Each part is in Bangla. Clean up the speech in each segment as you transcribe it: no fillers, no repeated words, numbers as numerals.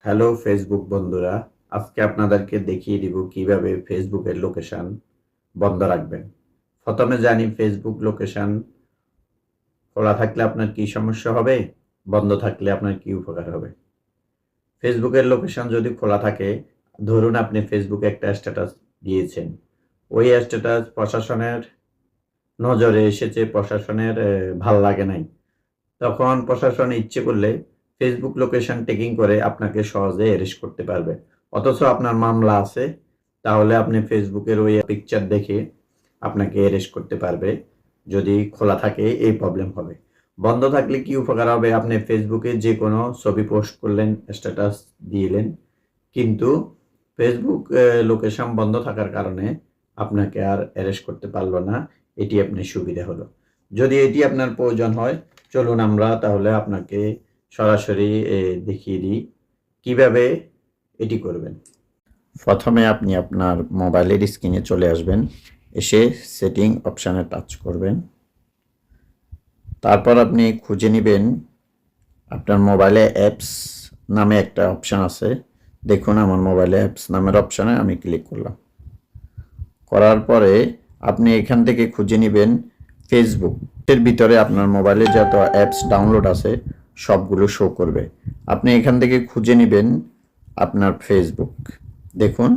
হ্যালো ফেসবুক বন্ধুরা, আজকে আপনাদেরকে দেখিয়ে দিব কিভাবে ফেসবুকের লোকেশন বন্ধ রাখবেন। প্রথমে জানি ফেসবুক লোকেশন খোলা থাকলে আপনার কি সমস্যা হবে, বন্ধ থাকলে আপনার কি উপকার হবে। ফেসবুকের লোকেশন যদি খোলা থাকে, ধরুন আপনি ফেসবুকে একটা স্ট্যাটাস দিয়েছেন, ওই স্ট্যাটাস প্রশাসনের নজরে এসেছে, প্রশাসনের ভাল লাগে নাই, তখন প্রশাসন ইচ্ছে করলে ফেসবুক লোকেশন ট্র্যাকিং করে আপনাকে সহজে অ্যারেস্ট করতে পারবে। অথচ আপনার মামলা আছে, তাহলে আপনি ফেসবুকের ওই পিকচার দেখে আপনাকে অ্যারেস্ট করতে পারবে। যদি খোলা থাকে এই প্রবলেম হবে। বন্ধ থাকলে কি উপকার হবে, আপনি ফেসবুকে যে কোনো ছবি পোস্ট করলেন, স্ট্যাটাস দিলেন, কিন্তু ফেসবুক লোকেশন বন্ধ থাকার কারণে আপনাকে আর অ্যারেস্ট করতে পারলো না। এটি আপনার সুবিধা হলো। যদি এটি আপনার প্রয়োজন হয়, চলুন আমরা তাহলে আপনাকে সরাসরি দেখিয়ে দিই কিভাবে এটি করবেন। প্রথমে আপনি আপনার মোবাইলের স্ক্রিনে চলে আসবেন, এসে সেটিং অপশানে টাচ করবেন। তারপর আপনি খুঁজে নেবেন আপনার মোবাইলে অ্যাপস নামে একটা অপশান আছে। দেখুন আমার মোবাইলে অ্যাপস নামের অপশানে আমি ক্লিক করলাম। করার পরে আপনি এখান থেকে খুঁজে নেবেন ফেসবুক। এর ভিতরে আপনার মোবাইলে যত অ্যাপস ডাউনলোড আছে সবগুলো শো করবে। আপনি এখান থেকে খুঁজে নেবেন আপনার ফেসবুক। দেখুন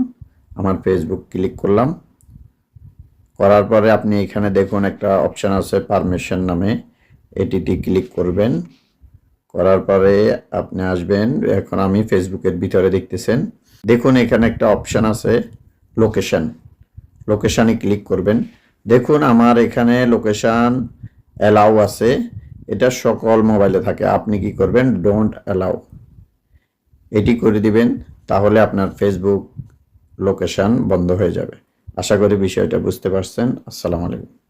আমার ফেসবুক ক্লিক করলাম। করার পরে আপনি এখানে দেখুন একটা অপশান আছে পারমিশন নামে, এটিতে ক্লিক করবেন। করার পরে আপনি আসবেন, এখন আমি ফেসবুকের ভিতরে দেখতেছেন, দেখুন এখানে একটা অপশান আছে লোকেশানে ক্লিক করবেন। দেখুন আমার এখানে লোকেশান অ্যালাউ আছে, এটা সকল মোবাইলে থাকে। আপনি কি করবেন, ডোন্ট অ্যালাউ এটি করে দিবেন, তাহলে আপনার ফেসবুক লোকেশান বন্ধ হয়ে যাবে। আশা করি বিষয়টা বুঝতে পারছেন। আসসালামু আলাইকুম।